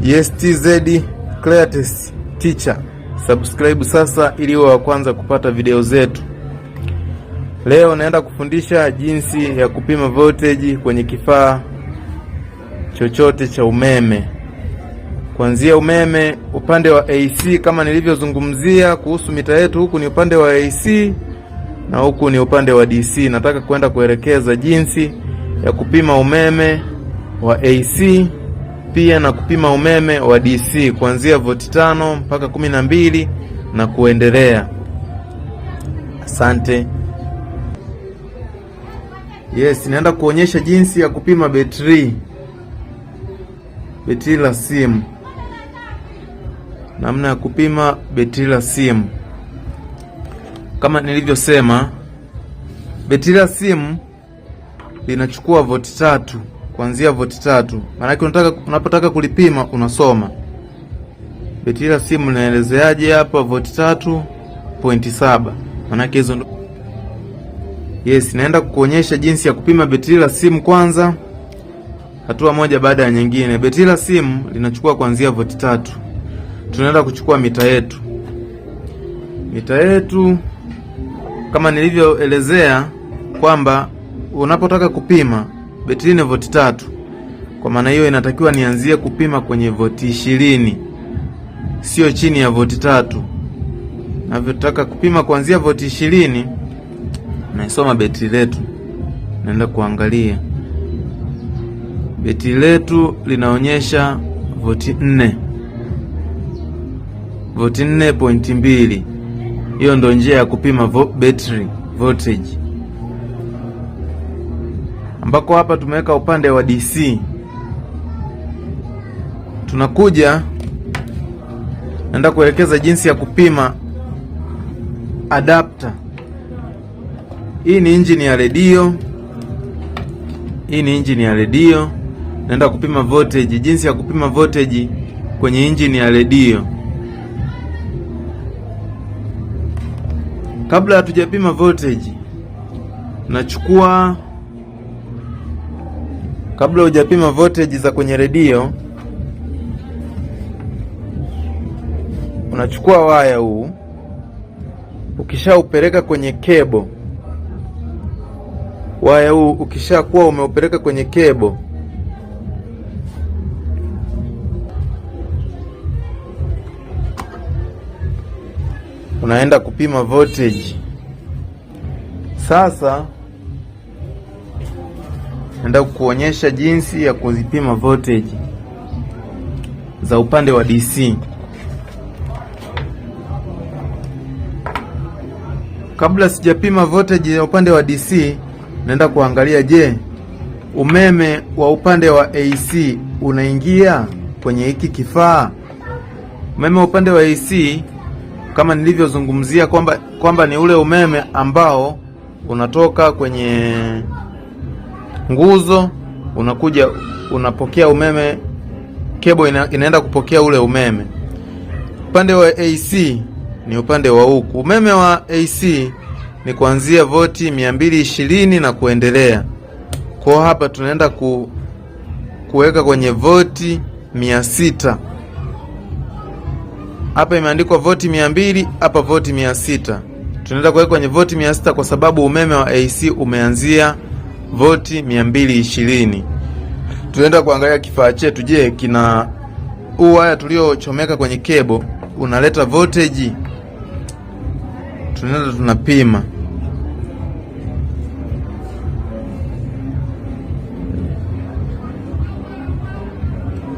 Yes, TZ Cleartest Teacher. Subscribe sasa ili uwe wa kwanza kupata video zetu. Leo naenda kufundisha jinsi ya kupima voltage kwenye kifaa chochote cha umeme. Kuanzia umeme upande wa AC kama nilivyozungumzia kuhusu mita yetu, huku ni upande wa AC na huku ni upande wa DC. Nataka kwenda kuelekeza jinsi ya kupima umeme wa AC pia na kupima umeme wa DC kuanzia voti 5 mpaka 12 na kuendelea. Asante. Yes, naenda kuonyesha jinsi ya kupima betri la simu. Namna ya kupima betri la simu. Kama nilivyosema, betri la simu linachukua voti 3, kuanzia voti 3. Maana unapotaka kulipima unasoma betri la simu linaelezeaje hapa, voti 3.7. Maana hizo ndo. Yes, naenda kukuonyesha jinsi ya kupima betri la simu kwanza, hatua moja baada ya nyingine. Betri la simu linachukua kuanzia voti 3. Tunaenda kuchukua mita yetu. Mita yetu kama nilivyoelezea kwamba unapotaka kupima betri ni voti 3. Kwa maana hiyo inatakiwa nianzie kupima kwenye voti 20. Sio chini ya voti 3. Navyotaka kupima kuanzia voti 20, naisoma betri letu. Naenda kuangalia. Betri letu linaonyesha voti 4. Voti 4.2. Hiyo ndio njia ya kupima battery voltage. Ambako hapa tumeweka upande wa DC. Tunakuja naenda kuelekeza jinsi ya kupima adapter. Hii ni injini ya redio. Naenda kupima voltage, jinsi ya kupima voltage kwenye injini ya redio. Kabla hatujapima voltage, kabla hujapima voltage za kwenye redio, unachukua waya huu, ukishaupeleka kwenye kebo. Waya huu ukishakuwa umeupeleka kwenye kebo, unaenda kupima voltage. Sasa naenda kukuonyesha jinsi ya kuzipima voltage za upande wa DC. Kabla sijapima voltage ya upande wa DC, naenda kuangalia, je, umeme wa upande wa AC unaingia kwenye hiki kifaa? Umeme wa upande wa AC kama nilivyozungumzia kwamba ni ule umeme ambao unatoka kwenye nguzo, unakuja unapokea umeme, kebo inaenda kupokea ule umeme. Upande wa AC ni upande wa huku. Umeme wa AC ni kuanzia voti 220 na kuendelea. Kwa hapa tunaenda kuweka kwenye voti 600. Hapa imeandikwa voti 200, hapa voti 600. Tunaenda kuweka kwenye voti 600 kwa sababu umeme wa AC umeanzia voti 220. Tunaenda kuangalia kifaa chetu, je, kina huu waya tuliochomeka kwenye kebo unaleta voltage? Tunaenda tunapima.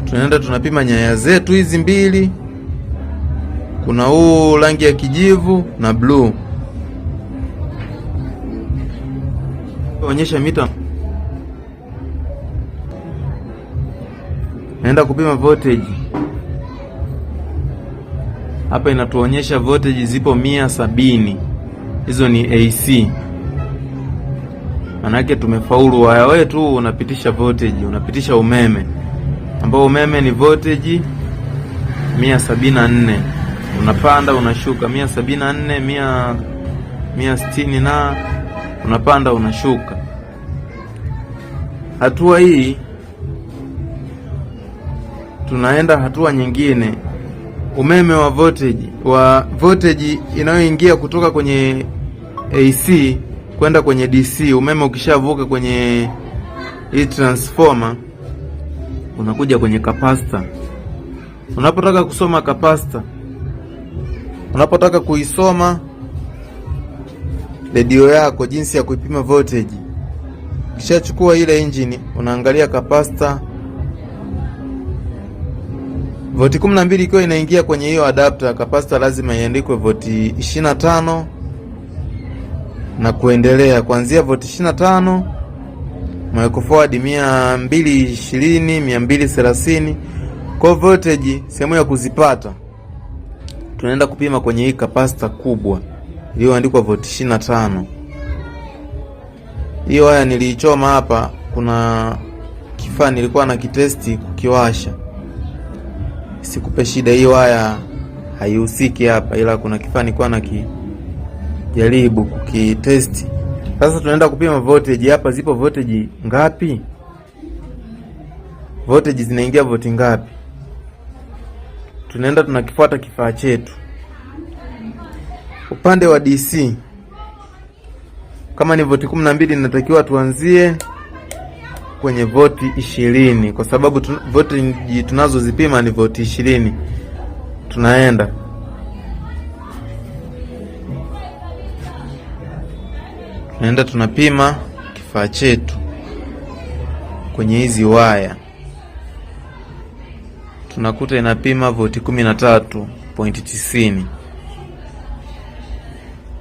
Tunaenda tunapima nyaya zetu hizi mbili. Kuna huu rangi ya kijivu na blue. Onyesha mita. Naenda kupima voltage. Hapa inatuonyesha voltage zipo 170. Hizo ni AC. Manake tumefaulu. Waya wetu unapitisha voltage, unapitisha umeme, ambao umeme ni voltage 174. Unapanda unashuka 174, 160 na unapanda unashuka. Hatua hii tunaenda hatua nyingine. Umeme wa voltage inayoingia kutoka kwenye AC kwenda kwenye DC. Umeme ukishavuka kwenye hii transformer unakuja kwenye capacitor. Unapotaka kusoma capacitor, unapotaka kuisoma redio yako, jinsi ya kuipima voltage, ukishachukua ile engine unaangalia capacitor. Voti 12 ikiwa inaingia kwenye hiyo adapter, capacitor lazima iandikwe voti 25 na kuendelea. Kuanzia voti 25 microfarad 220, 230. Kwa voltage sehemu ya kuzipata tunaenda kupima kwenye hii capacitor kubwa iliyoandikwa voti 25. Hiyo waya niliichoma hapa, kuna kifaa nilikuwa na kitesti kukiwasha. Sikupe shida, hiyo waya haihusiki hapa, ila kuna kifaa nilikuwa nakijaribu kukitesti. Sasa tunaenda kupima voltage hapa. Zipo voltage ngapi? Voltage zinaingia voti ngapi? Tunaenda tunakifuata kifaa chetu. Upande wa DC, kama ni voti 12, inatakiwa tuanzie kwenye voti 20, kwa sababu voltage tunazozipima ni voti 20. Tunaenda tunapima kifaa chetu kwenye hizi waya, tunakuta inapima voti 13.90.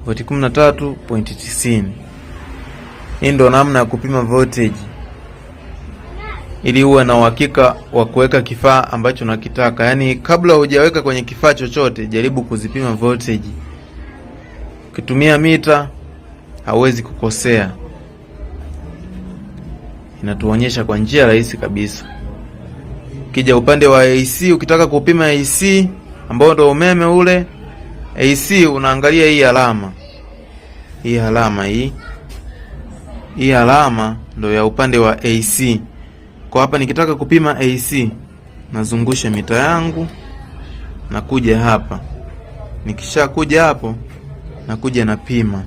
Voti 13.90. Hii ndo namna ya kupima voltage ili uwe na uhakika wa kuweka kifaa ambacho unakitaka. Yaani kabla hujaweka kwenye kifaa chochote, jaribu kuzipima voltage. Ukitumia mita hauwezi kukosea. Inatuonyesha kwa njia rahisi kabisa. Kija upande wa AC, ukitaka kupima AC ambao ndo umeme ule, AC unaangalia hii alama. Hii alama hii alama ndo ya upande wa AC. Kwa hapa nikitaka kupima AC, nazungusha mita yangu na kuja hapa. Nikisha kuja hapo, nakuja napima.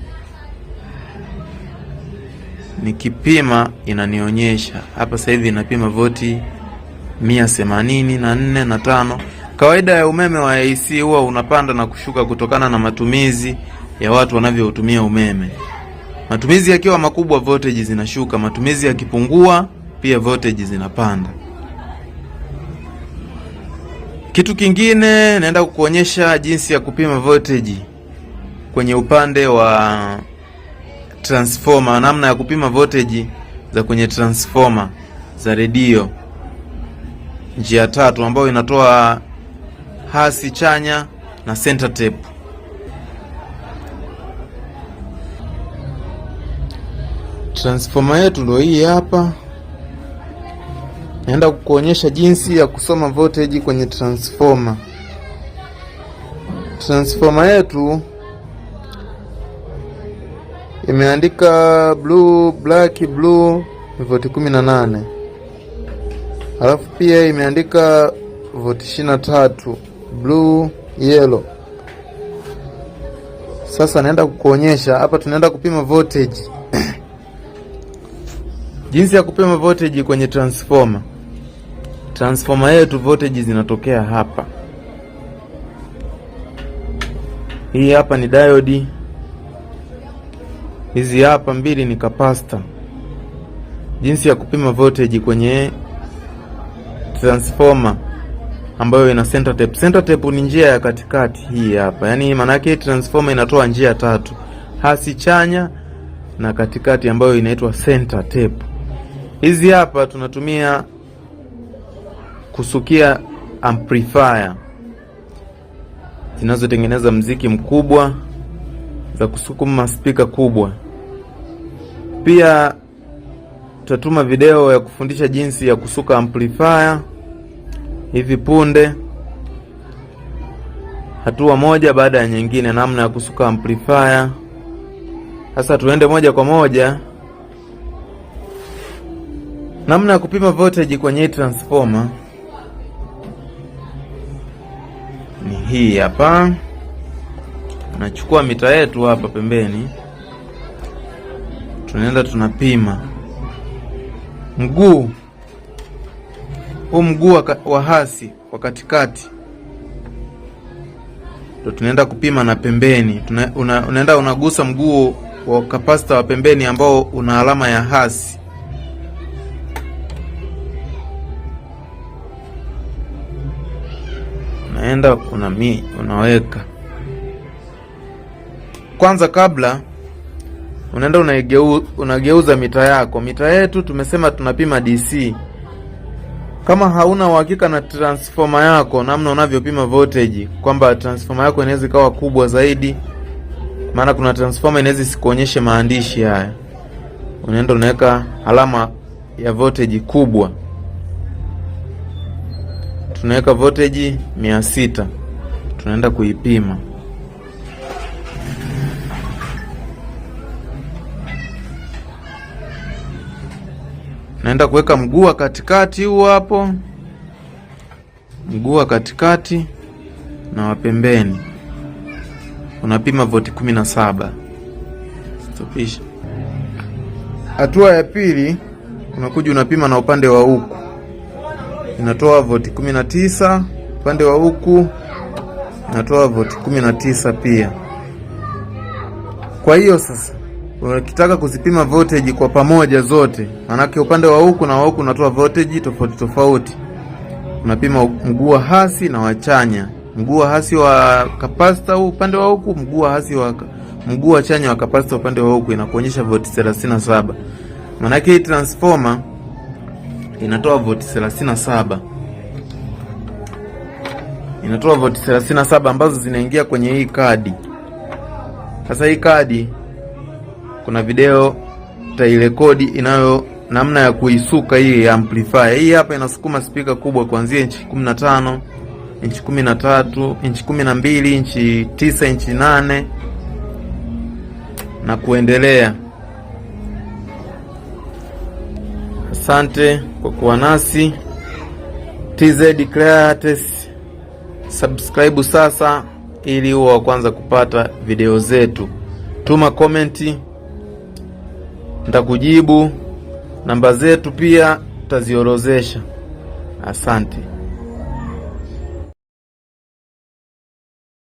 Nikipima inanionyesha hapa sasa hivi inapima voti 184.5. Kawaida ya umeme wa AC huwa unapanda na kushuka kutokana na matumizi ya watu wanavyotumia umeme. Matumizi yakiwa makubwa, voltage zinashuka. Matumizi yakipungua, pia voltage zinapanda. Kitu kingine, naenda kukuonyesha jinsi ya kupima voltage kwenye upande wa transformer, namna ya kupima voltage za kwenye transformer za redio, njia tatu ambayo inatoa hasi, chanya na center tape. Transformer yetu ndio hii hapa. Naenda kukuonyesha jinsi ya kusoma voltage kwenye transformer. Transformer yetu imeandika blue, black, blue ni voti 18. Alafu pia imeandika voti 23, blue, yellow. Sasa naenda kukuonyesha hapa, tunaenda kupima voltage. Jinsi ya kupima voltage kwenye transformer. Transformer yetu voltage zinatokea hapa. Hii hapa ni diode. Hizi hapa mbili ni capacitor. Jinsi ya kupima voltage kwenye transformer ambayo ina center tape. Center tape ni njia ya katikati hii hapa. Yaani maana yake transformer inatoa njia tatu: hasi, chanya na katikati, ambayo inaitwa center tape. Hizi hapa tunatumia kusukia amplifier zinazotengeneza mziki mkubwa, za kusukuma speaker kubwa. Pia tutatuma video ya kufundisha jinsi ya kusuka amplifier hivi punde, hatua moja baada ya nyingine, namna ya kusuka amplifier. Sasa tuende moja kwa moja namna ya kupima voltage kwenye transformer. ni hii hapa. Nachukua mita yetu hapa pembeni, tunaenda tunapima mguu huu, mguu wa hasi wa katikati ndio tunaenda kupima, na pembeni unaenda unagusa mguu wa kapasita wa pembeni ambao una alama ya hasi. Unaenda unaweka kwanza, kabla unaenda unageuza mita yako. Mita yetu tumesema tunapima DC. Kama hauna uhakika na transformer yako, namna unavyopima voltage, kwamba transformer yako inaweza ikawa kubwa zaidi, maana kuna transformer inaweza isikuonyeshe maandishi haya, unaenda unaweka alama ya voltage kubwa. Tunaweka voltage 600, tunaenda kuipima. Naenda kuweka mguu wa katikati huu hapo, mguu wa katikati na wa pembeni. Unapima voti 17. Stopisha. Hatua ya pili, unakuja unapima na upande wa huku, inatoa voti 19. Upande wa huku inatoa voti 19 pia. Kwa hiyo sasa ukitaka kuzipima voltage kwa pamoja zote, manake upande wa huku na wa huku unatoa voltage tofauti tofauti, unapima mguu wa hasi na wachanya. Mguu wa hasi wa capacitor upande wa huku, mguu wa chanya wa capacitor upande wa huku, inakuonyesha voti 37. Manake hii transformer inatoa voti 37. Inatoa voti 37 ambazo zinaingia kwenye hii kadi. Sasa hii kadi kuna video tairekodi inayo namna ya kuisuka hii amplifier. Hii hapa inasukuma speaker kubwa kuanzia inchi 15, inchi 13, inchi 12, inchi 9, inchi 8 na kuendelea. Asante kwa kuwa nasi. TZ Creators, subscribe sasa ili uwe wa kwanza kupata video zetu. Tuma komenti, nitakujibu. Namba zetu pia tutaziorozesha. Asante.